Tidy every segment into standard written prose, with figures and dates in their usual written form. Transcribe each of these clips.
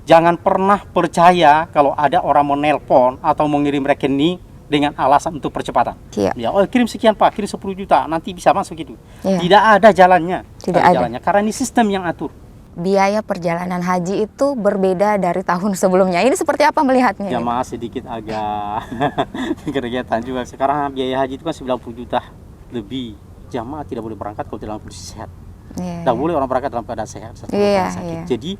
jangan pernah percaya kalau ada orang mau nelpon atau mengirim rekening dengan alasan untuk percepatan. Iya. Ya, oh kirim sekian Pak, kirim 10 juta, nanti bisa masuk itu. Iya. Tidak ada jalannya. Tidak ada. Jalannya, karena ini sistem yang atur. Biaya perjalanan haji itu berbeda dari tahun sebelumnya. Ini seperti apa melihatnya? Jamaah sedikit agak kegiatan juga. Sekarang biaya haji itu kan 90 juta lebih. Jamaah tidak boleh berangkat kalau dalam kondisi sehat. Tidak boleh orang berangkat dalam keadaan sehat. Sakit. Jadi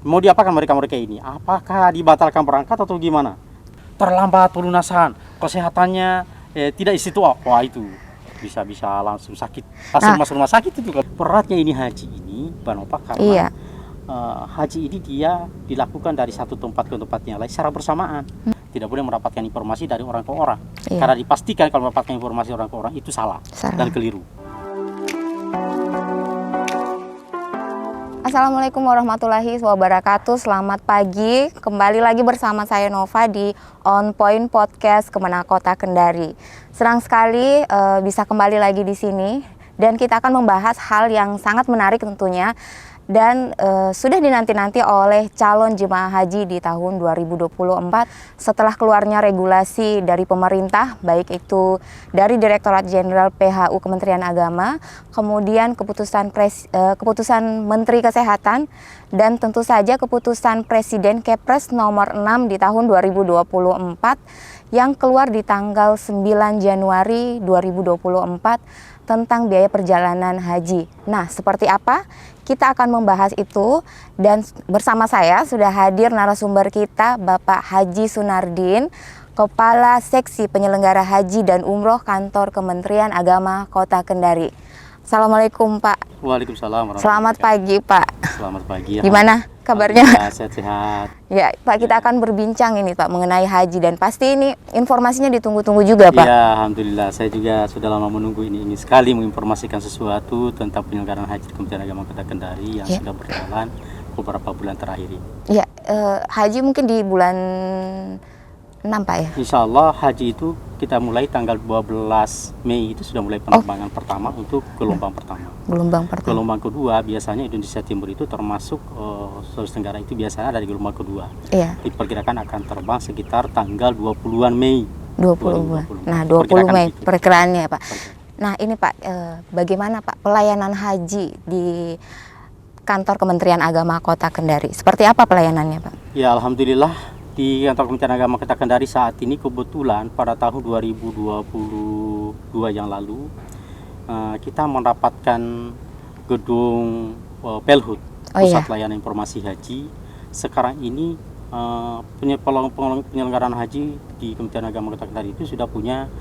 mau diapakan mereka ini? Apakah dibatalkan berangkat atau gimana? Terlambat pelunasan, kesehatannya tidak istiqomah. Wah itu bisa langsung sakit, langsung masuk rumah sakit itu. Beratnya ini haji ini, Banopa, karena haji ini dia dilakukan dari satu tempat ke tempat yang lain secara bersamaan. Tidak boleh mendapatkan informasi dari orang ke orang, karena dipastikan kalau mendapatkan informasi orang ke orang itu salah. Dan keliru. Assalamualaikum warahmatullahi wabarakatuh. Selamat pagi. Kembali lagi bersama saya Nova di On Point Podcast Kemenak Kota Kendari. Senang sekali bisa kembali lagi di sini dan kita akan membahas hal yang sangat menarik tentunya dan sudah dinanti-nanti oleh calon jemaah haji di tahun 2024 setelah keluarnya regulasi dari pemerintah, baik itu dari Direktorat Jenderal PHU Kementerian Agama, kemudian keputusan Menteri Kesehatan, dan tentu saja keputusan Presiden Kepres nomor 6 di tahun 2024 yang keluar di tanggal 9 Januari 2024 tentang biaya perjalanan haji. Nah, seperti apa? Kita akan membahas itu dan bersama saya sudah hadir narasumber kita Bapak Haji Sunardin, Kepala Seksi Penyelenggara Haji dan Umroh Kantor Kementerian Agama Kota Kendari. Assalamualaikum Pak. Waalaikumsalam. Selamat pagi Pak. Selamat pagi. Gimana kabarnya? Sehat-sehat. Ya Pak, kita akan berbincang ini Pak mengenai haji dan pasti ini informasinya ditunggu-tunggu juga Pak. Ya, alhamdulillah saya juga sudah lama menunggu ini. Ingin sekali menginformasikan sesuatu tentang penyelenggaraan haji di Kementerian Agama Kota Kendari yang sudah berjalan beberapa bulan terakhir ini. Ya, haji mungkin di bulan 6 Pak ya? Insya Allah haji itu kita mulai tanggal 12 Mei itu sudah mulai penerbangan pertama untuk gelombang pertama. Gelombang kedua biasanya Indonesia Timur itu termasuk Sulawesi Tenggara itu biasanya dari gelombang kedua. Iya. Diperkirakan akan terbang sekitar tanggal 20-an Mei. 20. Nah 20 Mei perkiraannya Pak. Nah ini Pak, bagaimana Pak pelayanan haji di kantor Kementerian Agama Kota Kendari? Seperti apa pelayanannya Pak? Ya alhamdulillah. Di kantor Kementerian Agama Kota Kendari saat ini kebetulan pada tahun 2022 yang lalu kita mendapatkan gedung Pelhut, Pusat Layanan Informasi Haji. Sekarang ini penyelenggaraan haji di Kementerian Agama Kota Kendari itu sudah punya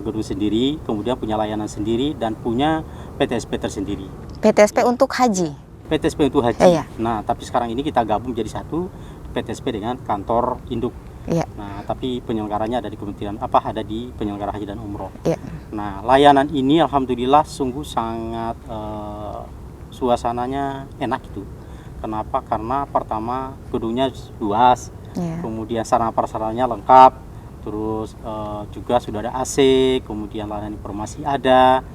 gedung sendiri, kemudian punya layanan sendiri dan punya PTSP tersendiri. PTSP untuk haji? PTSP untuk haji. Nah, tapi sekarang ini kita gabung jadi satu PTSP dengan kantor induk. Nah, tapi penyelenggaranya ada di Kementerian ada di penyelenggara haji dan umroh. Nah, layanan ini alhamdulillah sungguh sangat suasananya enak itu. Kenapa? Karena pertama gedungnya luas, kemudian sarana prasarananya lengkap, terus juga sudah ada AC, kemudian layanan informasi ada,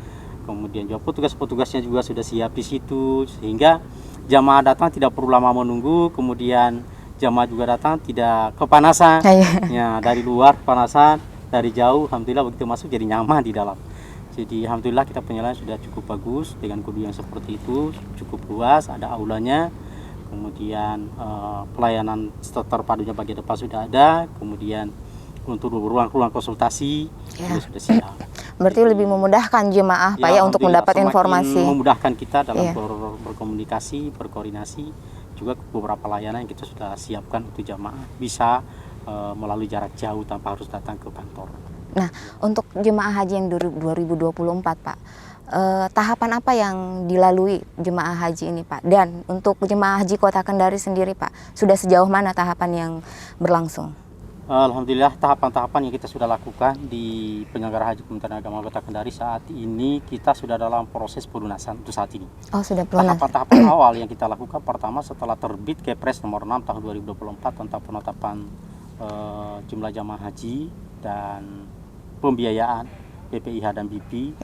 kemudian juga petugas-petugasnya juga sudah siap di situ, sehingga jamaah datang tidak perlu lama menunggu, kemudian jamaah juga datang tidak kepanasan. Ya, dari luar kepanasan, dari jauh alhamdulillah begitu masuk jadi nyaman di dalam. Jadi alhamdulillah kita penyelenggaraan sudah cukup bagus dengan gedung yang seperti itu, cukup luas, ada aulanya. Kemudian pelayanan terpadunya bagian depan sudah ada, kemudian untuk ruang-ruang konsultasi sudah siap. Berarti lebih memudahkan jemaah Pak ya untuk mendapat informasi. Memudahkan kita dalam berkomunikasi, berkoordinasi. Juga beberapa layanan yang kita sudah siapkan untuk jamaah bisa melalui jarak jauh tanpa harus datang ke kantor. Nah, untuk jemaah haji yang 2024 Pak, tahapan apa yang dilalui jemaah haji ini Pak? Dan untuk jemaah haji Kota Kendari sendiri Pak, sudah sejauh mana tahapan yang berlangsung? Alhamdulillah tahapan-tahapan yang kita sudah lakukan di penyelenggara haji Kementerian Agama Kota Kendari saat ini kita sudah dalam proses pelunasan untuk saat ini. Oh, sudah pelunas. Tahapan awal yang kita lakukan pertama setelah terbit Kepres nomor 6 tahun 2024 tentang penetapan jumlah jamaah haji dan pembiayaan PPIH dan BP.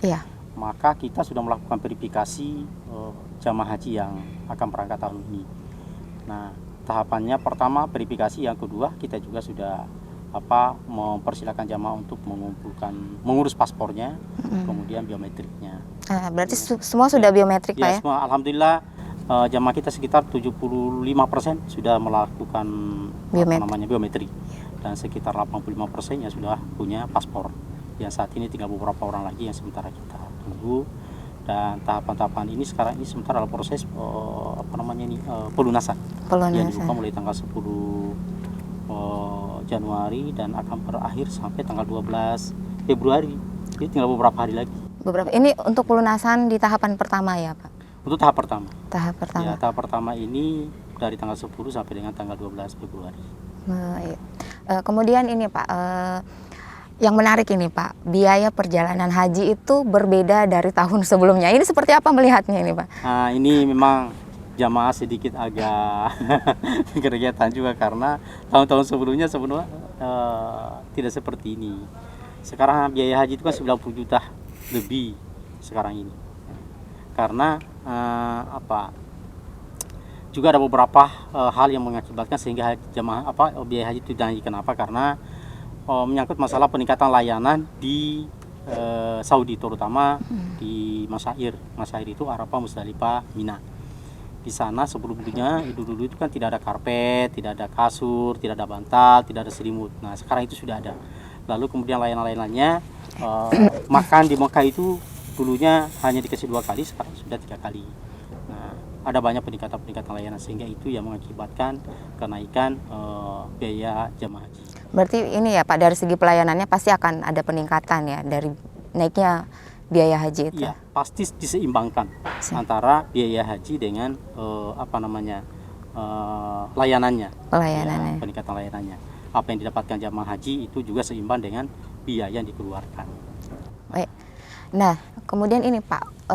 Maka kita sudah melakukan verifikasi jamaah haji yang akan berangkat tahun ini. Nah, tahapannya pertama verifikasi, yang kedua kita juga sudah mempersilakan jamaah untuk mengurus paspornya, kemudian biometriknya. Berarti semua sudah biometrik Pak ya? Semua alhamdulillah jamaah kita sekitar 75% sudah melakukan biometrik dan sekitar 85% yang sudah punya paspor. Yang saat ini tinggal beberapa orang lagi yang sementara kita tunggu. Dan tahapan-tahapan ini sekarang ini sementara dalam proses pelunasan. Yang dibuka mulai tanggal 10 Januari dan akan berakhir sampai tanggal 12 Februari. Jadi tinggal beberapa hari lagi. Ini untuk pelunasan di tahapan pertama ya Pak? Untuk tahap pertama. Tahap pertama. Ya, tahap pertama ini dari tanggal 10 sampai dengan tanggal 12 Februari. Kemudian ini Pak, yang menarik ini Pak, biaya perjalanan haji itu berbeda dari tahun sebelumnya. Ini seperti apa melihatnya ini Pak? Nah, ini memang jamaah sedikit agak kegiatan juga karena tahun-tahun sebelumnya tidak seperti ini. Sekarang biaya haji itu kan 90 juta lebih sekarang ini. Karena juga ada beberapa hal yang mengakibatkan sehingga jamaah biaya haji itu naik. Kenapa? Karena menyangkut masalah peningkatan layanan di Saudi, terutama di Masyair. Masyair itu Arafah, Musdalifah, Mina. Di sana sebelumnya dulu itu kan tidak ada karpet, tidak ada kasur, tidak ada bantal, tidak ada selimut. Nah sekarang itu sudah ada. Lalu kemudian layanan-layanannya makan di Mekah itu dulunya hanya dikasih 2 kali, sekarang sudah 3 kali. Nah ada banyak peningkatan layanan sehingga itu yang mengakibatkan kenaikan biaya jamaah haji. Berarti ini ya Pak, dari segi pelayanannya pasti akan ada peningkatan ya dari naiknya biaya haji itu? Iya, pasti diseimbangkan antara biaya haji dengan layanannya. Ya, peningkatan layanannya. Apa yang didapatkan jamaah haji itu juga seimbang dengan biaya yang dikeluarkan. Baik. Nah, kemudian ini Pak,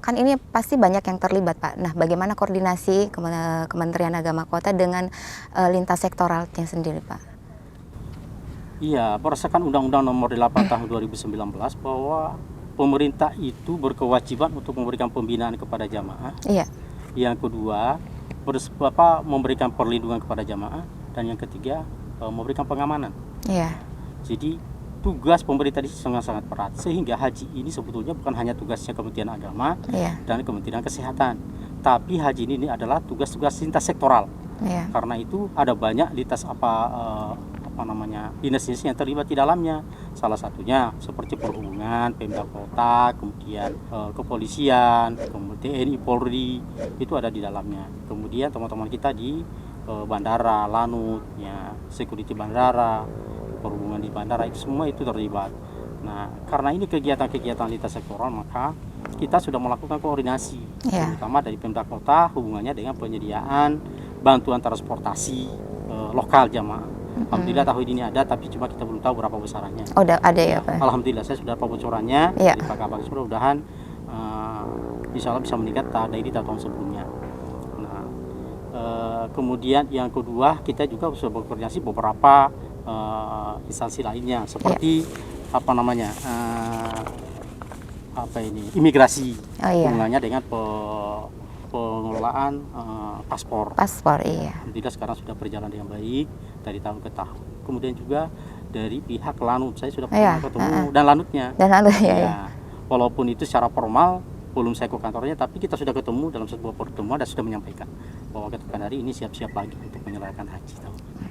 kan ini pasti banyak yang terlibat Pak. Nah, bagaimana koordinasi Kementerian Agama Kota dengan lintas sektoralnya sendiri Pak? Iya, berdasarkan Undang-Undang Nomor 8 Tahun 2019 bahwa pemerintah itu berkewajiban untuk memberikan pembinaan kepada jamaah. Iya. Yang kedua, memberikan perlindungan kepada jamaah, dan yang ketiga memberikan pengamanan. Iya. Jadi tugas pemerintah ini sangat-sangat berat, sehingga haji ini sebetulnya bukan hanya tugasnya Kementerian Agama dan Kementerian Kesehatan, tapi haji ini adalah tugas-tugas lintas sektoral. Iya. Karena itu ada banyak lintas dinas-dinas yang terlibat di dalamnya. Salah satunya seperti perhubungan, Pemda Kota, kemudian kepolisian, kemudian TNI, Polri, itu ada di dalamnya. Kemudian teman-teman kita di bandara, lanut, ya, security bandara, perhubungan di bandara, itu semua itu terlibat. Nah, karena ini kegiatan-kegiatan lintas sektoral, maka kita sudah melakukan koordinasi, terutama dari Pemda Kota hubungannya dengan penyediaan bantuan transportasi lokal jamaah. Alhamdulillah tahun ini ada, tapi cuma kita belum tahu berapa besarannya. Oh, udah ada ya Pak? Alhamdulillah saya sudah dapat bocorannya dari Pak Kabag, mudah-mudahan insya Allah bisa meningkat dari tahun sebelumnya. Nah, kemudian yang kedua, kita juga sudah berkoordinasi beberapa instansi lainnya seperti imigrasi, hubungannya dengan pengelolaan paspor. Iya. Alhamdulillah sekarang sudah berjalan dengan baik dari tahun ke tahun. Kemudian juga dari pihak lanut, saya sudah pernah ketemu dan lanutnya. Ya. Walaupun itu secara formal belum saya ke kantornya, tapi kita sudah ketemu dalam sebuah pertemuan dan sudah menyampaikan bahwa ketika hari ini siap-siap lagi untuk menyelesaikan haji tahun ini.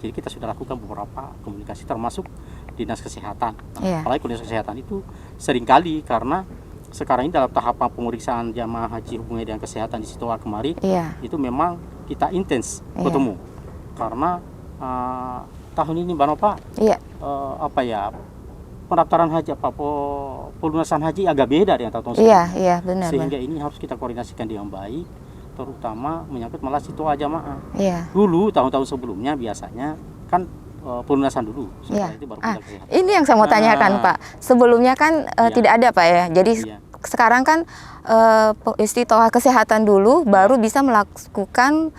Jadi kita sudah lakukan beberapa komunikasi termasuk dinas kesehatan. Apalagi dinas kesehatan itu seringkali karena sekarang ini dalam tahapan pemeriksaan jamaah haji hubungannya dengan kesehatan di Sitoa kemarin, itu memang kita intens ketemu karena tahun ini Mbak Nova, pendaftaran haji pelunasan haji agak beda dengan tahun sebelumnya. Iya, benar. Sehingga ini harus kita koordinasikan dengan baik, terutama menyangkut malah Sitoa jamaah. Dulu tahun-tahun sebelumnya biasanya kan pelunasan dulu. Itu baru kesehatan. Ini yang saya mau tanyakan Pak. Sebelumnya kan tidak ada Pak ya. Jadi sekarang kan Istitoah kesehatan dulu baru bisa melakukan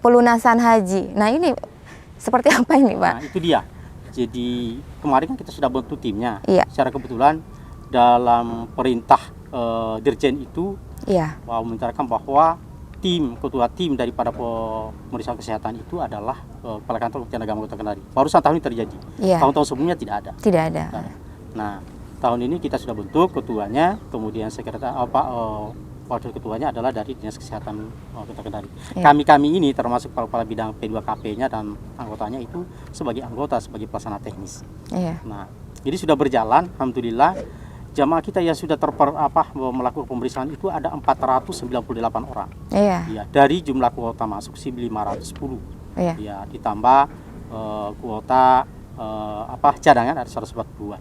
pelunasan haji. Nah ini seperti apa ini Pak? Nah itu dia. Jadi kemarin kan kita sudah bentuk timnya. Secara kebetulan dalam perintah Dirjen itu memintakan bahwa ketua tim daripada pemeriksaan kesehatan itu adalah Kepala Kantor Kementerian Agama Kota Kendari. Barusan tahun ini terjadi. Tahun-tahun sebelumnya tidak ada. Tidak ada. Nah, tahun ini kita sudah bentuk ketuanya, kemudian wakil ketuanya adalah dari Dinas Kesehatan Kota Kendari. Kami ini termasuk kepala bidang P2KP-nya dan anggotanya itu sebagai sebagai pelaksana teknis. Nah, jadi sudah berjalan, alhamdulillah. Jamaah kita yang sudah melakukan pemeriksaan itu ada 498 orang. Ya, dari jumlah kuota masuk 510. Ya, ditambah kuota cadangan ada 142.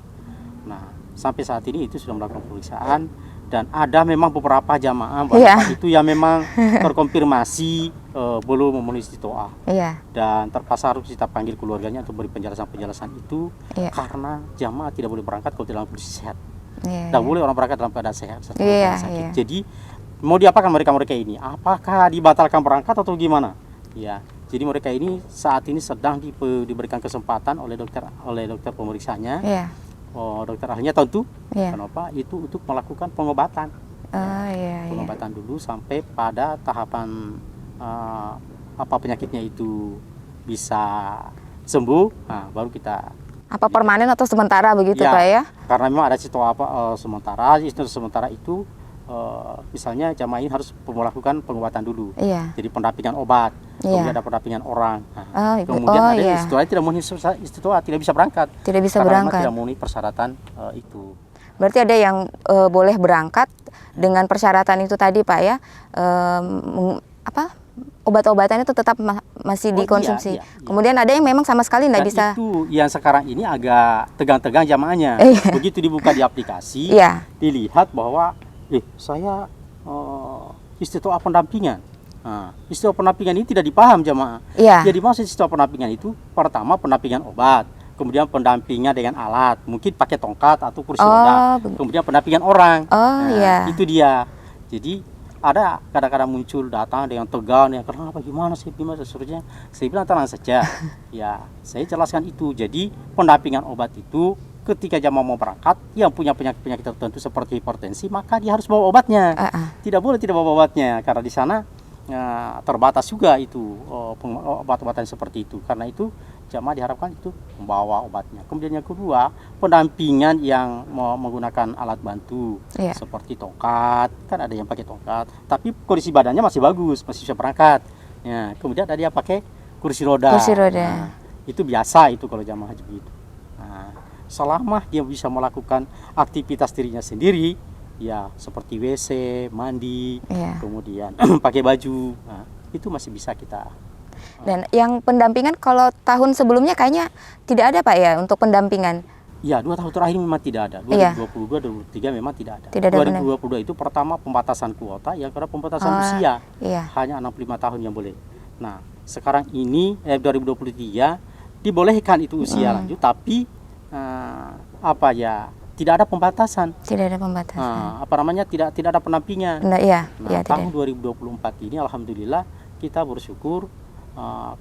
Nah, sampai saat ini itu sudah melakukan pemeriksaan dan ada memang beberapa jamaah itu yang memang terkonfirmasi belum memenuhi istiqtoah. Dan terpaksa harus kita panggil keluarganya untuk beri penjelasan itu karena jamaah tidak boleh berangkat kalau dalam kondisi sehat. Tidak boleh orang berangkat dalam keadaan sehat. Sakit. Jadi mau diapakan mereka ini? Apakah dibatalkan berangkat atau gimana? Ya. Jadi mereka ini saat ini sedang diberikan kesempatan oleh dokter pemeriksaannya. Dokter ahlinya tentu, kenapa? Itu untuk melakukan pengobatan. Pengobatan dulu sampai pada tahapan penyakitnya itu bisa sembuh, baru kita. Apa permanen atau sementara begitu Pak ya? Karena memang ada sementara itu misalnya jamaah ini harus melakukan pengobatan dulu. Jadi pendampingan obat. Kemudian ada pendampingan orang. Kemudian ada istilah tidak memenuhi istilah tidak bisa berangkat. Karena tidak memenuhi persyaratan itu. Berarti ada yang boleh berangkat dengan persyaratan itu tadi Pak ya. Obat-obatan itu tetap masih dikonsumsi. Kemudian ada yang memang sama sekali tidak bisa. Itu yang sekarang ini agak tegang-tegang jamaahnya. Begitu dibuka di aplikasi, dilihat bahwa saya istilah pendampingan. Istilah pendampingan ini tidak dipaham jamaah. Jadi maksud istilah pendampingan itu pertama pendampingan obat, kemudian pendampingan dengan alat, mungkin pakai tongkat atau kursi roda, kemudian pendampingan orang. Itu dia. Jadi ada kadang-kadang muncul datang dengan tegang, yang kenapa gimana sih seterusnya. Saya bilang tenang saja. Ya, saya jelaskan itu. Jadi pendampingan obat itu ketika jamaah mau berangkat yang punya penyakit tertentu seperti hipertensi, maka dia harus bawa obatnya. Tidak boleh tidak bawa obatnya karena di sana terbatas juga itu obat-obatan seperti itu. Karena itu jamaah diharapkan itu membawa obatnya. Kemudian yang kedua, pendampingan yang menggunakan alat bantu seperti tongkat, kan ada yang pakai tongkat, tapi kondisi badannya masih bagus, masih bisa berangkat. Kemudian ada yang pakai kursi roda. Nah, itu biasa itu kalau jamaah haji begitu. Nah, selama dia bisa melakukan aktivitas dirinya sendiri, ya seperti WC, mandi, kemudian pakai baju, itu masih bisa kita. Dan yang pendampingan kalau tahun sebelumnya kayaknya tidak ada Pak ya untuk pendampingan? Ya, 2 tahun terakhir memang tidak ada. 2022, 2023 memang tidak ada. 2022 itu pertama pembatasan kuota, yang kedua pembatasan usia. Hanya 65 tahun yang boleh. Nah, sekarang ini 2023 dibolehkan itu usia lanjut, tapi tidak ada pembatasan. Tidak ada pembatasan. Tidak ada pendampingan. Tahun 2024 ini alhamdulillah kita bersyukur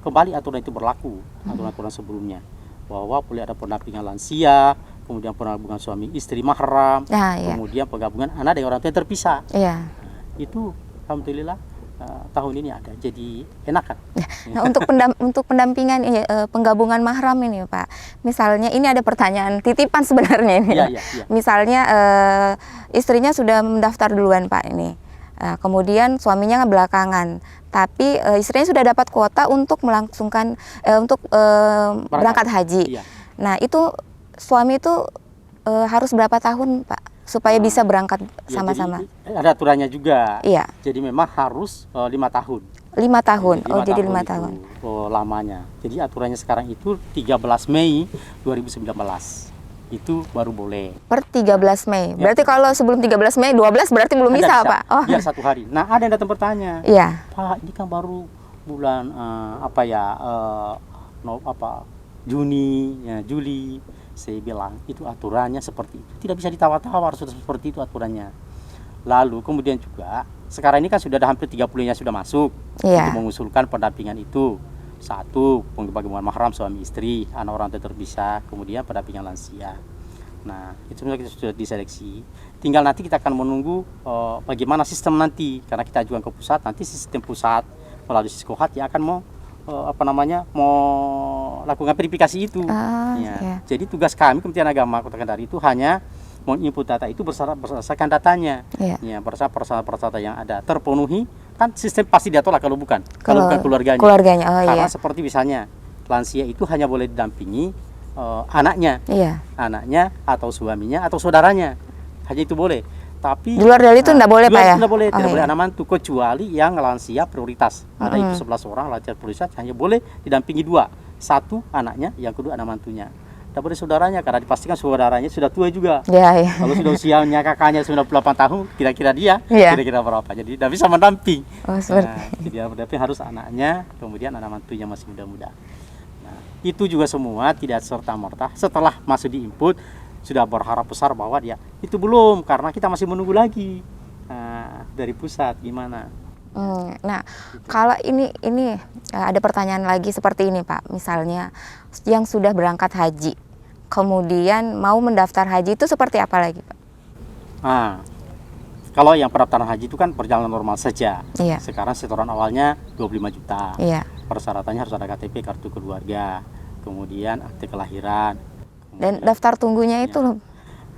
kembali aturan itu berlaku, aturan-aturan sebelumnya, bahwa boleh ada pendampingan lansia, kemudian pendampingan suami istri mahram, kemudian penggabungan anak dengan orang tua yang terpisah. Itu alhamdulillah tahun ini ada, jadi enakan. Nah, untuk pendampingan penggabungan mahram ini Pak, misalnya ini ada pertanyaan titipan sebenarnya ini. Misalnya istrinya sudah mendaftar duluan Pak ini, kemudian suaminya belakangan, tapi istrinya sudah dapat kuota untuk melangsungkan berangkat haji. Nah, itu suami itu harus berapa tahun Pak supaya bisa berangkat sama-sama? Jadi, ada aturannya juga. Jadi memang harus 5 tahun. 5 tahun. Jadi 5 tahun. Lamanya. Jadi aturannya sekarang itu 13 Mei 2019. Itu baru boleh. Per 13 Mei. Berarti kalau sebelum 13 Mei 12 berarti belum bisa, Pak. Ya, 1 hari. Nah, ada yang datang bertanya. Pak, ini kan baru bulan Juni, Juli. Saya bilang itu aturannya seperti itu, tidak bisa ditawar-tawar, sudah seperti itu aturannya. Lalu kemudian juga sekarang ini kan sudah ada hampir 30-nya sudah masuk untuk mengusulkan pendampingan itu. 1, penggabungan mahram suami istri, anak orang terpisah, kemudian pendampingan lansia. Nah, itu kita sudah diseleksi. Tinggal nanti kita akan menunggu bagaimana sistem nanti, karena kita ajukan ke pusat, nanti sistem pusat melalui Siskohat yang akan mau lakukan verifikasi itu. Jadi tugas kami Kementerian Agama Kota Kendari itu hanya menginput data itu berdasarkan datanya. Berdasarkan persyarat yang ada terpenuhi, kan sistem pasti dia tolak kalau bukan keluarganya. Karena seperti misalnya lansia itu hanya boleh didampingi anaknya, anaknya atau suaminya atau saudaranya, hanya itu boleh. Tapi di luar dari itu tidak boleh, Pak ya? Tidak boleh anak mantu, kecuali yang lansia prioritas. Ada itu 11 orang lansia prioritas, hanya boleh didampingi 2. Satu anaknya, yang kedua anak mantunya. Tidak boleh saudaranya, karena dipastikan saudaranya sudah tua juga. Kalau sudah usianya kakaknya 98 tahun, kira-kira dia kira-kira berapa. Jadi tidak bisa mendamping. Jadi harus anaknya, kemudian anak mantunya masih muda-muda. Nah, itu juga semua tidak serta-merta setelah masuk di input sudah berharap besar bahwa dia itu belum, karena kita masih menunggu lagi dari pusat gimana. Nah, kalau ini ada pertanyaan lagi seperti ini, Pak. Misalnya yang sudah berangkat haji, kemudian mau mendaftar haji itu seperti apa lagi, Pak? Kalau yang pendaftaran haji itu kan perjalanan normal saja. Sekarang setoran awalnya 25 juta. Persyaratannya harus ada KTP, kartu keluarga, kemudian akte kelahiran. Dan daftar tunggunya itu loh.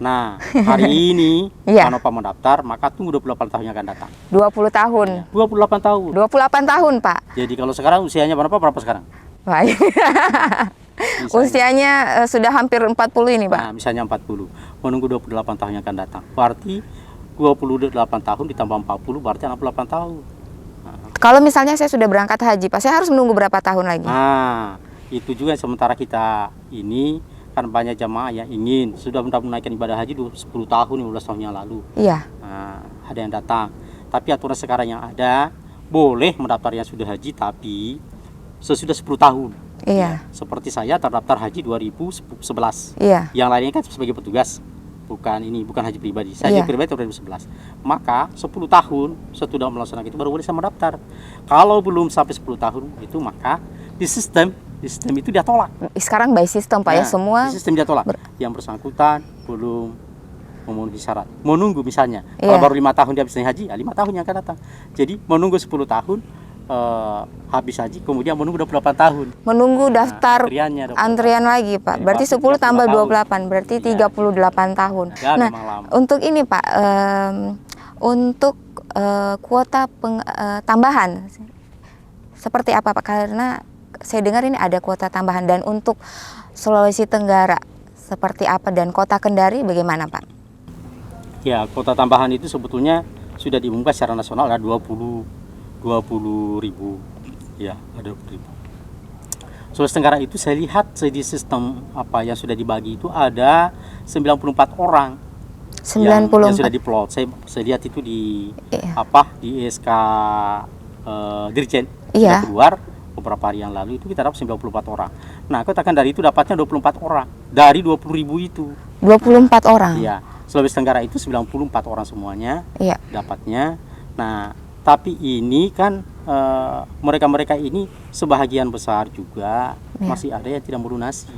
Nah, hari ini kalau Pak mendaftar, maka tunggu 28 tahun yang akan datang. 20 tahun. 28 tahun. 28 tahun, Pak. Jadi kalau sekarang usianya berapa sekarang? Baik. Usianya sudah hampir 40 ini, Pak. Nah, misalnya 40. Menunggu 28 tahun yang akan datang. Berarti 28 tahun ditambah 40 berarti 68 tahun. Kalau misalnya saya sudah berangkat haji, Pak, saya harus menunggu berapa tahun lagi? Nah, itu juga sementara kita ini kan banyak jamaah yang ingin sudah menaikkan ibadah haji 10 tahun, 15 tahun yang lalu. Ada yang datang. Tapi aturan sekarang yang ada, boleh mendaftar yang sudah haji tapi sesudah 10 tahun. Seperti saya terdaftar haji 2011. Yang lainnya kan sebagai petugas. Bukan haji pribadi. Saya haji pribadi tahun 2011. Maka 10 tahun setelah melaksanakan itu baru boleh saya mendaftar. Kalau belum sampai 10 tahun itu, maka di sistem itu dia tolak. Sekarang by sistem, Pak, ya, semua di sistem dia tolak. Yang bersangkutan belum memenuhi syarat. Menunggu misalnya, kalau baru 5 tahun dia bisa haji, 5 tahun yang akan datang. Jadi menunggu 10 tahun habis haji, kemudian menunggu 28 tahun. Menunggu daftar antrian lagi, Pak. Berarti 10 tambah 28, berarti 38 tahun. Nah, untuk ini, Pak, untuk kuota tambahan seperti apa, Pak? Karena saya dengar ini ada kuota tambahan. Dan untuk Sulawesi Tenggara seperti apa, dan Kota Kendari bagaimana, Pak? Ya, kuota tambahan itu sebetulnya sudah diumumkan secara nasional ada 20 ribu. Ya, ada 20 ribu. Sulawesi Tenggara itu saya lihat di sistem yang sudah dibagi itu ada 94 orang. 94 yang sudah diplot. Saya lihat itu di di SK Dirjen. Keluar beberapa hari yang lalu itu kita dapat 94 orang. Nah, Kota Kendari itu dapatnya 24 orang dari 20 ribu itu. 24 orang? Iya. Sulawesi Tenggara itu 94 orang semuanya dapatnya. Nah, tapi ini kan mereka-mereka ini sebahagian besar juga masih ada yang tidak melunasi.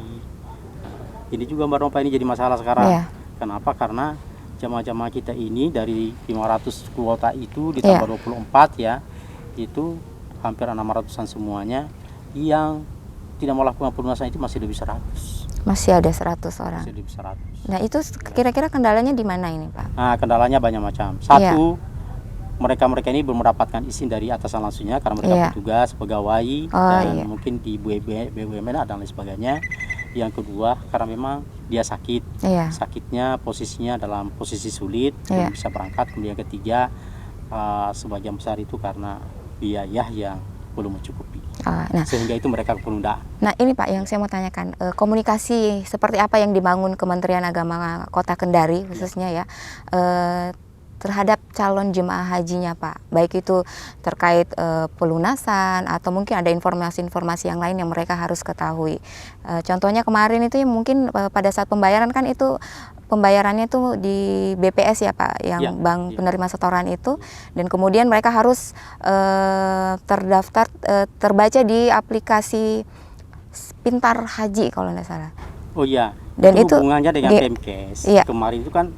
Ini juga Mbak Nova, ini jadi masalah sekarang. Kenapa? Karena jamaah-jamaah kita ini dari 500 kuota itu ditambah 24 itu hampir 600-an semuanya yang tidak melakukan pelunasan itu masih lebih 100. Masih ada 100 orang. Masih lebih 100. Nah, itu kira-kira kendalanya di mana ini, Pak? Nah, kendalanya banyak macam. Satu, mereka ini belum mendapatkan izin dari atasan langsungnya karena mereka petugas, pegawai, dan mungkin di BUMN dan lain sebagainya. Yang kedua, karena memang dia sakit. Sakitnya posisinya dalam posisi sulit, belum bisa berangkat. Kemudian ketiga, sebagian besar itu karena biaya yang belum mencukupi. Sehingga itu mereka penundaan. Nah, ini Pak yang saya mau tanyakan, komunikasi seperti apa yang dibangun Kementerian Agama Kota Kendari khususnya terhadap calon jemaah hajinya, Pak, baik itu terkait pelunasan atau mungkin ada informasi-informasi yang lain yang mereka harus ketahui. Contohnya kemarin itu mungkin pada saat pembayaran kan itu pembayarannya itu di BPS ya, Pak, yang bank penerima setoran itu, dan kemudian mereka harus terdaftar terbaca di aplikasi Pintar Haji kalau tidak salah. Oh iya, Dan itu hubungannya dengan Pemkes. Iya. Kemarin itu kan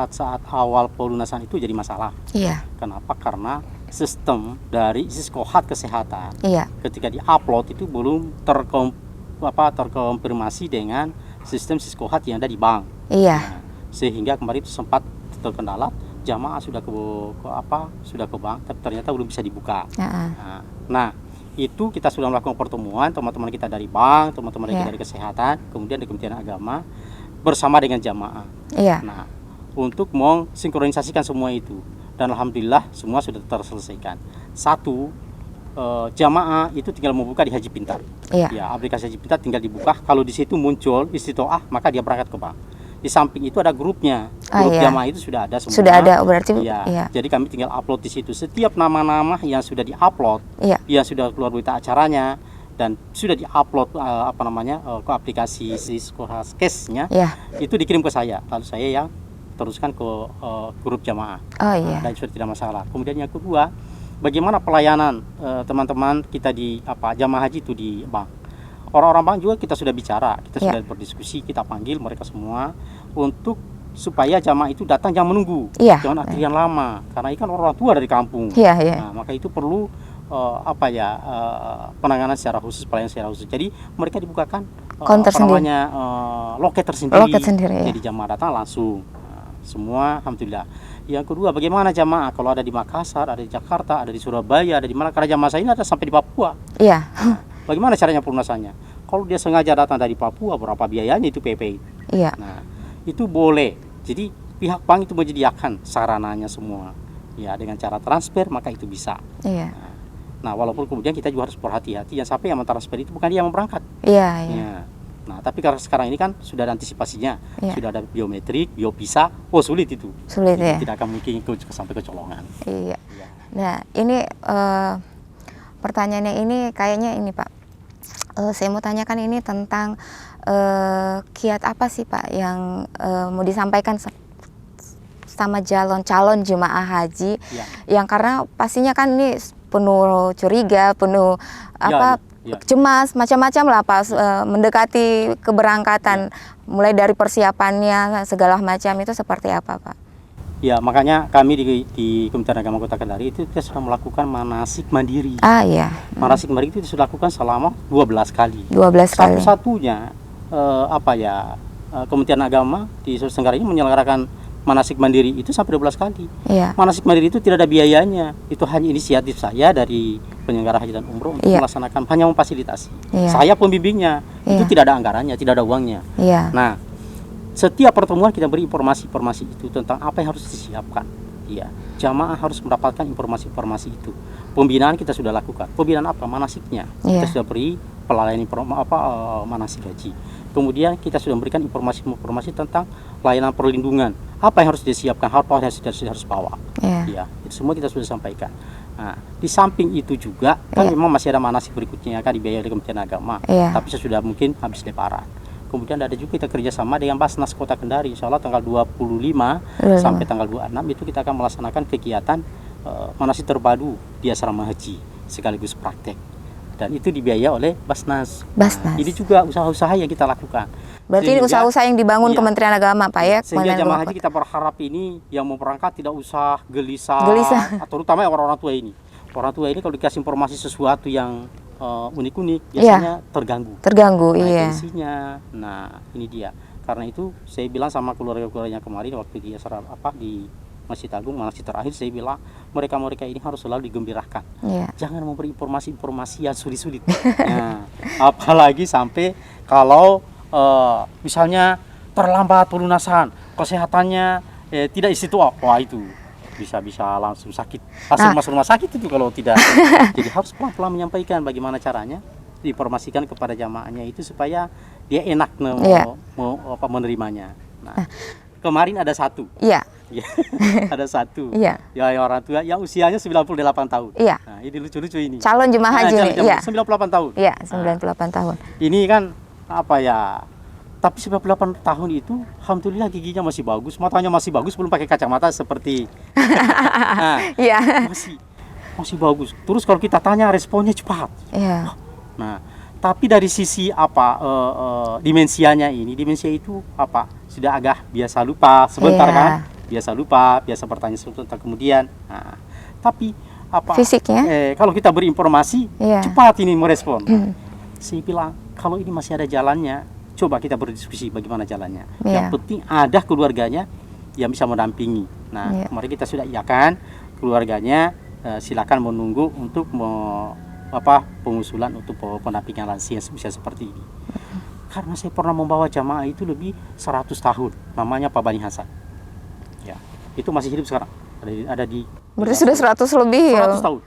saat awal pelunasan itu jadi masalah. Iya. Kenapa? Karena sistem dari Siskohat kesehatan ketika diupload itu belum terkonfirmasi dengan sistem Siskohat yang ada di bank. Nah, sehingga kemarin itu sempat terkendala, jamaah sudah sudah ke bank tapi ternyata belum bisa dibuka. Nah, itu kita sudah melakukan pertemuan teman-teman kita dari bank, teman-teman kita dari kesehatan, kemudian dari Kementerian Agama bersama dengan jamaah. Nah, untuk mensinkronisasikan semua itu, dan alhamdulillah semua sudah terselesaikan. Satu, jamaah itu tinggal membuka di Haji Pintar. Ya, aplikasi Haji Pintar tinggal dibuka. Kalau di situ muncul istitoah, maka dia berangkat ke bank. Di samping itu ada grupnya, grup jamaah itu sudah ada semua. Sudah ada berarti. Jadi kami tinggal upload di situ. Setiap nama-nama yang sudah diupload, yang sudah keluar berita acaranya dan sudah diupload ke aplikasi Siskohaskesnya, itu dikirim ke saya. Lalu saya yang teruskan ke grup jamaah. Dan sudah tidak masalah. Kemudian yang kedua, bagaimana pelayanan teman-teman kita di jamaah haji itu di bank. Orang-orang bank juga kita sudah bicara, kita sudah berdiskusi, kita panggil mereka semua untuk supaya jamaah itu datang jangan menunggu, jangan antrian lama, karena ini kan orang tua dari kampung. Nah, maka itu perlu penanganan secara khusus, pelayanan secara khusus. Jadi mereka dibukakan loket tersendiri. Jadi jamaah datang langsung. Semua alhamdulillah. Yang kedua, bagaimana jamaah kalau ada di Makassar, ada di Jakarta, ada di Surabaya, ada di mana? Karena jamaah saya ini ada sampai di Papua. Bagaimana caranya pelunasannya? Kalau dia sengaja datang dari Papua, berapa biayanya itu PP? Nah, itu boleh. Jadi pihak bank itu menyediakan sarananya semua. Ya, dengan cara transfer maka itu bisa. Nah, walaupun kemudian kita juga harus berhati-hati, yang sampai yang mentransfer itu bukan dia yang berangkat. Nah, tapi karena sekarang ini kan sudah ada antisipasinya, sudah ada biometrik, biopisa, sulit itu. Sulit tidak akan mungkin sampai kecolongan. Nah, ini pertanyaannya ini kayaknya ini Pak, saya mau tanyakan ini tentang kiat apa sih Pak yang mau disampaikan sama calon jemaah haji yang karena pastinya kan ini penuh curiga, penuh cemas, macam-macam lah Pak mendekati keberangkatan, mulai dari persiapannya segala macam itu seperti apa Pak? Ya, makanya kami di Kementerian Agama Kota Kendari itu kita sudah melakukan manasik mandiri. Manasik mandiri itu sudah dilakukan selama 12 kali. 12 kali. Satu-satunya Kementerian Agama di Sulawesi Tenggara ini menyelenggarakan manasik mandiri itu sampai 12 kali. Manasik mandiri itu tidak ada biayanya. Itu hanya inisiatif saya dari penyelenggara haji dan umroh untuk melaksanakan, hanya memfasilitasi. Saya pembimbingnya. Itu tidak ada anggarannya, tidak ada uangnya. Nah, setiap pertemuan kita beri informasi itu tentang apa yang harus disiapkan. Jamaah harus mendapatkan informasi itu. Pembinaan kita sudah lakukan. Pembinaan apa? Manasiknya. Kita sudah beri pelayanan manasik haji. Kemudian kita sudah memberikan informasi tentang layanan perlindungan. Apa yang harus disiapkan? Apa yang harus bawa? Itu semua kita sudah sampaikan. Nah, di samping itu juga kan memang masih ada manasik berikutnya kan dibiayai oleh Kementerian Agama. Tapi sudah mungkin habis lebaran. Kemudian ada juga kita kerjasama dengan Basnas Kota Kendari. Insya Allah tanggal 25 sampai tanggal 26 itu kita akan melaksanakan kegiatan manasik terpadu di asrama haji sekaligus praktek. Dan itu dibiayai oleh Basnas. Nah, ini juga usaha-usaha yang kita lakukan. Berarti ini usaha-usaha yang dibangun Kementerian Agama Pak ya? Sehingga jamaah haji kita berharap ini yang mau berangkat tidak usah gelisah. Atau terutama orang-orang tua ini. Orang tua ini kalau dikasih informasi sesuatu yang unik-unik biasanya terganggu atensinya. Nah, ini dia. Karena itu saya bilang sama keluarga-keluarganya kemarin waktu di di Masjid Agung, manasik terakhir, saya bilang mereka ini harus selalu digembirakan. Jangan memberi informasi yang sulit-sulit. Nah, apalagi sampai kalau misalnya terlambat pelunasan, kesehatannya tidak istiqomah, wah itu bisa langsung sakit, masuk rumah sakit itu kalau tidak. Jadi harus pelan-pelan menyampaikan bagaimana caranya, diinformasikan kepada jamaahnya itu supaya dia enak menerimanya. Nah, kemarin ada satu. Ada satu. Ya, orang tua yang usianya 98 tahun. Nah, ini lucu-lucu ini. Calon jemaah haji nih. 98 tahun. 98 tahun. Ini kan tapi 98 tahun itu alhamdulillah giginya masih bagus, matanya masih bagus, belum pakai kacamata seperti masih bagus. Terus kalau kita tanya responnya cepat. Nah, Tapi dari sisi dimensianya ini, dimensia itu sudah agak biasa lupa sebentar kan? Biasa lupa, biasa bertanya sebentar kemudian. Nah, tapi fisiknya? Kalau kita berinformasi, cepat ini merespon. Saya bilang kalau ini masih ada jalannya, coba kita berdiskusi bagaimana jalannya. Yang penting ada keluarganya yang bisa mendampingi. Nah, kemarin kita sudah iakan keluarganya silakan menunggu untuk pengusulan untuk pendampingan lansia bisa seperti ini. Karena saya pernah membawa jamaah itu lebih 100 tahun, namanya Pak Bani Hasan. Ya, itu masih hidup sekarang. Ada di berarti sudah 100 lebih 100 tahun.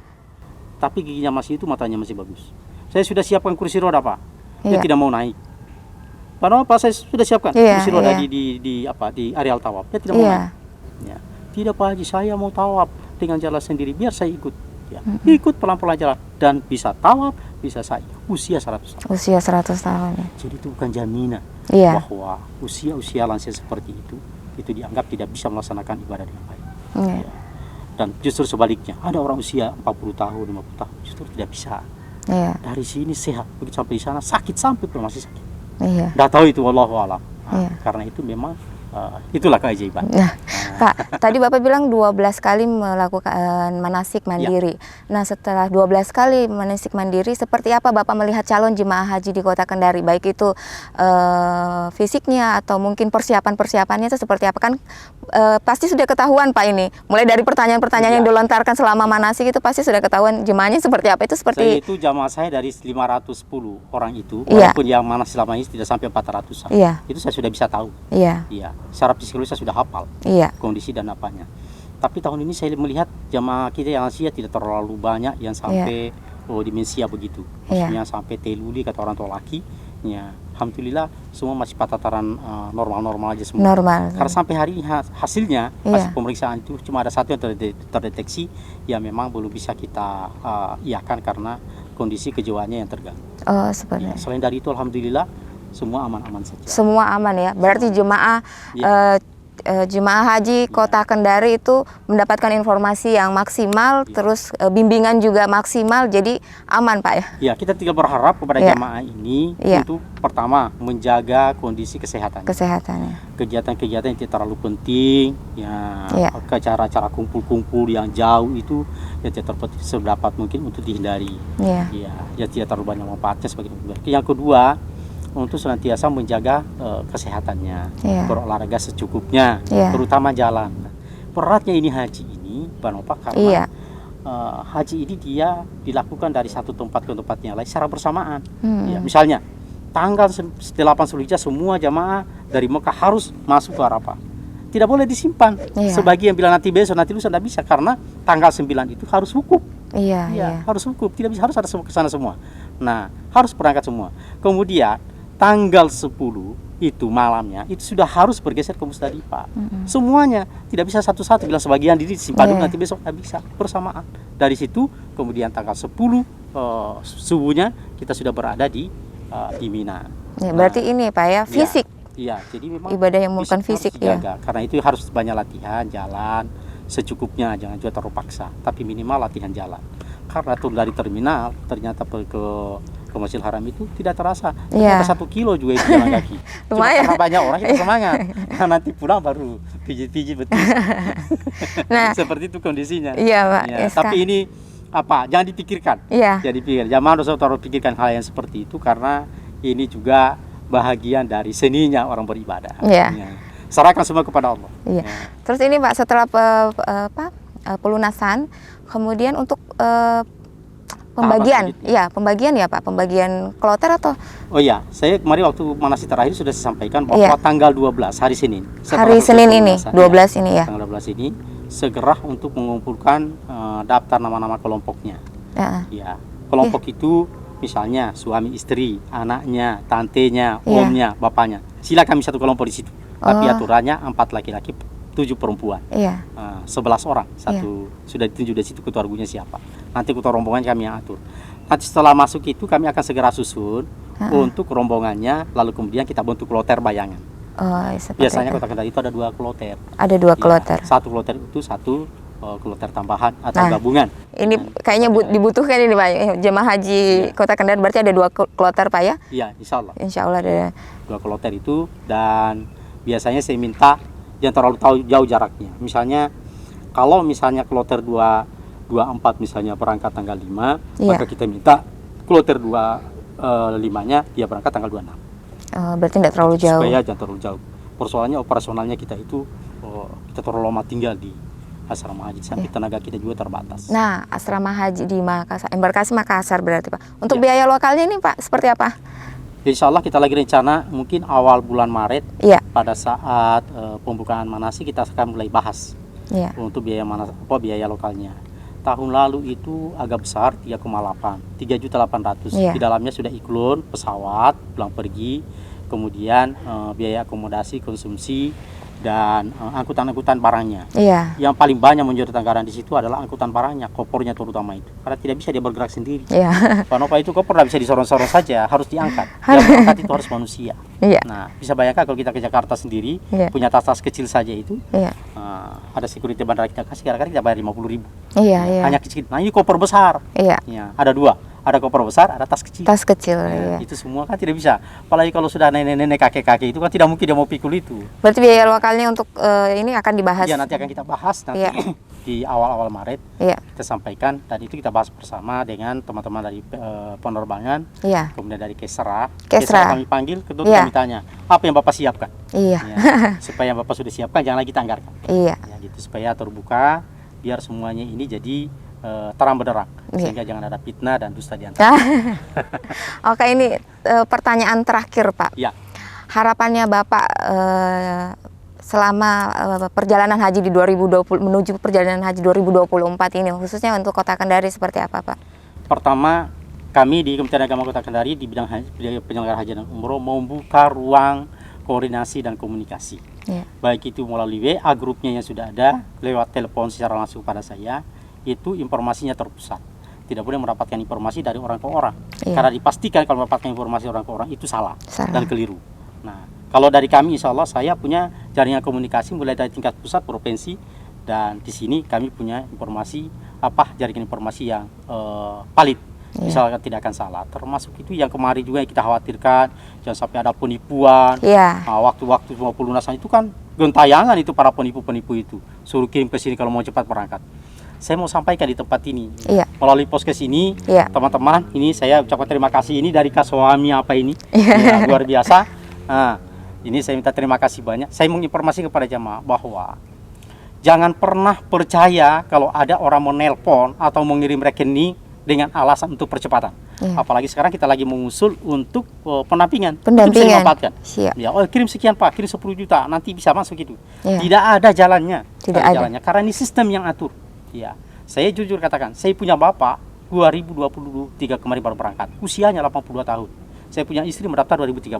Tapi giginya masih itu, matanya masih bagus. Saya sudah siapkan kursi roda, Pak. Dia tidak mau naik. Padahal Pak saya sudah siapkan kursi roda di areal tawaf. Dia tidak mau naik. Ya. Tidak Pak Haji, saya mau tawaf dengan jalan sendiri, biar saya ikut. Ya. Ikut pelan-pelan jalan dan bisa tawaf, bisa sa'i. Usia 100 tahun. Usia 100 tahun. Ya. Jadi itu bukan jaminan bahwa usia lansia seperti itu dianggap tidak bisa melaksanakan ibadah dengan baik. Ya. Dan justru sebaliknya, ada orang usia 40 tahun, 50 tahun justru tidak bisa. Dari sini sehat, begitu sampai di sana sakit sampai pun masih sakit. Nggak tahu itu, wallahu a'lam. Karena itu memang itulah keajaiban. Pak, tadi Bapak bilang 12 kali melakukan manasik mandiri. Nah, setelah 12 kali manasik mandiri, seperti apa Bapak melihat calon jemaah haji di Kota Kendari? Baik itu fisiknya atau mungkin persiapan-persiapannya itu seperti apa? Kan pasti sudah ketahuan Pak ini. Mulai dari pertanyaan-pertanyaan yang dilontarkan selama manasik itu pasti sudah ketahuan jemaahnya seperti apa. Itu seperti itu jamaah saya dari 510 orang itu, walaupun yang mana selama ini tidak sampai 400-an. Itu saya sudah bisa tahu. Secara psikologis saya sudah hafal kondisi dan apanya. Tapi tahun ini saya melihat jamaah kita yang lansia tidak terlalu banyak yang sampai demensia begitu. Maksudnya sampai teluli kata orang tua laki. Ya, alhamdulillah semua masih tataran normal-normal aja semua. Karena sampai hari ini hasilnya hasil pemeriksaan itu cuma ada satu yang terdeteksi yang memang belum bisa kita iakan karena kondisi kejiwaannya yang terganggu. Selain dari itu alhamdulillah semua aman-aman saja. Semua aman ya. Berarti jemaah jemaah haji Kota Kendari itu mendapatkan informasi yang maksimal, terus bimbingan juga maksimal, jadi aman Pak ya? Ya, kita tinggal berharap kepada jemaah ini untuk pertama menjaga kondisi kesehatannya. Kegiatan-kegiatan yang tidak terlalu penting, ke cara-cara kumpul-kumpul yang jauh itu yang tidak terpenting sedapat mungkin untuk dihindari. Ya tidak terlalu banyak manfaatnya sebagai yang kedua, untuk senantiasa menjaga kesehatannya, berolahraga secukupnya, terutama jalan. Beratnya ini haji ini, Banopak, karena haji ini dia dilakukan dari satu tempat ke tempat yang lain secara bersamaan. Misalnya tanggal 8 Zulhijjah semua jamaah dari Mekah harus masuk ke Arafah. Tidak boleh disimpan. Sebagian bilang nanti besok, nanti lusa, tidak bisa karena tanggal 9 itu harus wukuf. Harus wukuf, tidak bisa, harus ada ke sana semua. Nah, harus berangkat semua. Kemudian tanggal 10 itu malamnya itu sudah harus bergeser ke Musdalifah. Semuanya tidak bisa satu-satu, bilang sebagian diri disimpan dulu nanti besok, tidak bisa, bersamaan. Dari situ kemudian tanggal 10 subuhnya kita sudah berada di Mina. Berarti ini Pak ya, fisik. Jadi memang ibadah yang menggunakan fisik karena itu harus banyak latihan jalan secukupnya, jangan juga terlalu paksa, tapi minimal latihan jalan. Karena turun dari terminal ternyata ke Masjidil Haram itu tidak terasa, ternyata 1 kilo juga itu jalan kaki. Cuma karena banyak orang kita semangat, nanti pulang baru pijit-pijit betul. Nah, seperti itu kondisinya. Pak. Tapi ini jangan dipikirkan. Jadi jangan terlalu pikirkan hal yang seperti itu karena ini juga bahagian dari seninya orang beribadah. Serahkan semua kepada Allah. Terus ini Pak, setelah pelunasan, kemudian untuk pembagian, pembagian ya Pak, pembagian kloter atau? Saya kemarin waktu manasik terakhir sudah saya sampaikan bahwa tanggal 12 hari Senin. Hari Senin ini, 12 ini ya. Tanggal 12 ini segera untuk mengumpulkan daftar nama-nama kelompoknya. Kelompok itu misalnya suami istri, anaknya, tantenya, omnya, bapaknya. Silakan kami satu kelompok di situ. Tapi aturannya 4 laki-laki, 7 perempuan. 11 orang. Sudah ditunjuk di situ ketua argunya siapa. Nanti ketua rombongan kami yang atur. Nanti setelah masuk itu kami akan segera susun untuk rombongannya, lalu kemudian kita bentuk kloter bayangan. Biasanya Kota Kendari itu ada 2 kloter. Ada 2 kloter. Satu kloter itu satu kloter tambahan atau gabungan. Ini kayaknya dibutuhkan ini Pak, jemaah haji Kota Kendari berarti ada 2 kloter Pak ya? Iya, insya Allah. Insya Allah ada 2 kloter itu, dan biasanya saya minta jangan terlalu jauh jaraknya. Misalnya kalau misalnya kloter 24 misalnya berangkat tanggal 5, maka kita minta kloter 25-nya dia berangkat tanggal 26. Berarti tidak terlalu jauh. Supaya jangan terlalu jauh. Persoalannya operasionalnya kita itu kita terlalu lama tinggal di asrama haji sampai tenaga kita juga terbatas. Nah, asrama haji di Makassar, embarkasi Makassar berarti Pak. Untuk biaya lokalnya ini Pak seperti apa? Insya Allah kita lagi rencana mungkin awal bulan Maret pada saat pembukaan manasik kita akan mulai bahas untuk biaya lokalnya. Tahun lalu itu agak besar 3,8 3.800.000. Di dalamnya sudah include pesawat pulang pergi, kemudian biaya akomodasi, konsumsi, dan angkutan-angkutan barangnya. Yang paling banyak menjadi anggaran di situ adalah angkutan barangnya, kopornya terutama itu, karena tidak bisa dia bergerak sendiri. Pak Nova, itu kopor tidak bisa disorong-sorong saja, harus diangkat. Yang diangkat itu harus manusia. Nah, bisa bayangkan kalau kita ke Jakarta sendiri, punya tas-tas kecil saja itu, ada security bandara kita kasih, kadang-kadang kita bayar 50.000. Hanya kecil. Nah, ini koper besar. Ada 2. Ada koper besar, ada tas kecil. Tas kecil, Itu semua kan tidak bisa. Apalagi kalau sudah nenek-nenek, kakek-kakek itu kan tidak mungkin dia mau pikul itu. Berarti biaya lokalnya untuk ini akan dibahas? Iya, nanti akan kita bahas nanti di awal-awal Maret. Kita sampaikan. Tadi itu kita bahas bersama dengan teman-teman dari penerbangan, kemudian dari Kesra kami panggil, kedua kami tanya, apa yang Bapak siapkan? Supaya yang Bapak sudah siapkan, jangan lagi kita anggarkan. Gitu, supaya terbuka, biar semuanya ini jadi terang benderang, sehingga jangan ada fitnah dan dusta di antara. Oke, ini pertanyaan terakhir Pak. Harapannya Bapak selama perjalanan haji di 2020 menuju perjalanan haji 2024 ini, khususnya untuk Kota Kendari, seperti apa Pak? Pertama, kami di Kementerian Agama Kota Kendari di bidang penyelenggara haji dan umroh membuka ruang koordinasi dan komunikasi. Baik itu melalui WA grupnya yang sudah ada, lewat telepon secara langsung pada saya. Itu informasinya terpusat, tidak boleh mendapatkan informasi dari orang ke orang, karena dipastikan kalau mendapatkan informasi orang ke orang itu salah dan keliru. Nah, kalau dari kami, insya Allah saya punya jaringan komunikasi mulai dari tingkat pusat, provinsi, dan di sini kami punya informasi jaringan informasi yang valid, misalkan tidak akan salah. Termasuk itu yang kemarin juga yang kita khawatirkan, jangan sampai ada penipuan. Waktu-waktu mau pelunasan itu kan gentayangan itu para penipu-penipu itu, suruh kirim ke sini kalau mau cepat berangkat. Saya mau sampaikan di tempat ini, melalui podcast ini, teman-teman, ini saya ucapkan terima kasih ini dari Kaswami luar biasa. Nah, ini saya minta terima kasih banyak. Saya menginformasi kepada jamaah bahwa jangan pernah percaya kalau ada orang menelpon atau mengirim rekening dengan alasan untuk percepatan. Apalagi sekarang kita lagi mengusul untuk pendampingan. Kirim sekian Pak, kirim 10 juta, nanti bisa masuk itu. Tidak ada jalannya. Jalannya, karena ini sistem yang atur. Saya jujur katakan, saya punya bapak 2023 kemarin baru berangkat, usianya 82 tahun. Saya punya istri mendaftar 2013.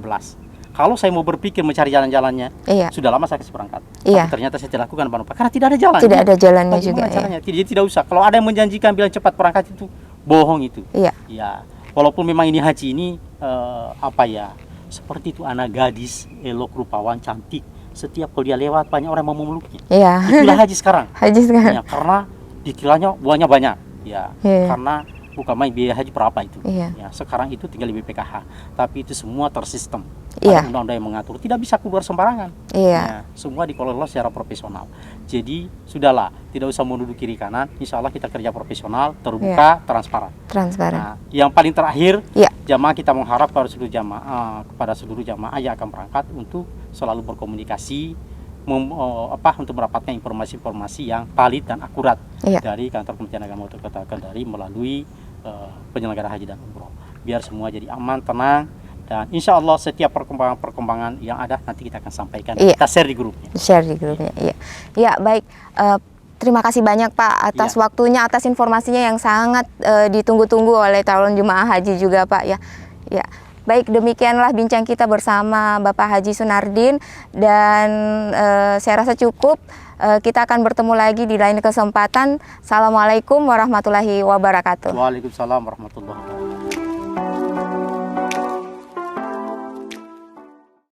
Kalau saya mau berpikir mencari jalan-jalannya, sudah lama saya kasih berangkat. Tapi ternyata saya tidak lakukan, karena tidak ada jalan. Tidak ada jalannya juga. Caranya? Tidak usah. Kalau ada yang menjanjikan bilang cepat berangkat itu bohong itu. Walaupun memang ini haji ini seperti itu, anak gadis, elok, rupawan, cantik. Setiap kalau dia lewat banyak orang mau memeluknya. Itulah haji sekarang. Karena dikiranya uangnya banyak, karena bukan main biaya haji berapa itu. Sekarang itu tinggal di BPKH, tapi itu semua tersistem. Ada undang-undang yang mengatur, tidak bisa keluar sembarangan. Semua dikelola secara profesional. Jadi sudahlah, tidak usah menuduh kiri kanan. Insya Allah kita kerja profesional, terbuka, transparan. Nah, yang paling terakhir, jamaah kita mengharap kepada seluruh jamaah yang akan berangkat untuk selalu berkomunikasi, untuk mendapatkan informasi-informasi yang valid dan akurat dari kantor Kementerian Agama Kota Kendari melalui penyelenggara haji dan umroh, biar semua jadi aman, tenang, dan insya Allah setiap perkembangan yang ada nanti kita akan sampaikan, kita share di grupnya. Baik. Terima kasih banyak Pak atas waktunya, atas informasinya yang sangat ditunggu-tunggu oleh calon jemaah haji juga Pak ya. Baik, demikianlah bincang kita bersama Bapak Haji Sunardin, dan saya rasa cukup. Kita akan bertemu lagi di lain kesempatan. Assalamualaikum warahmatullahi wabarakatuh. Waalaikumsalam warahmatullahi wabarakatuh.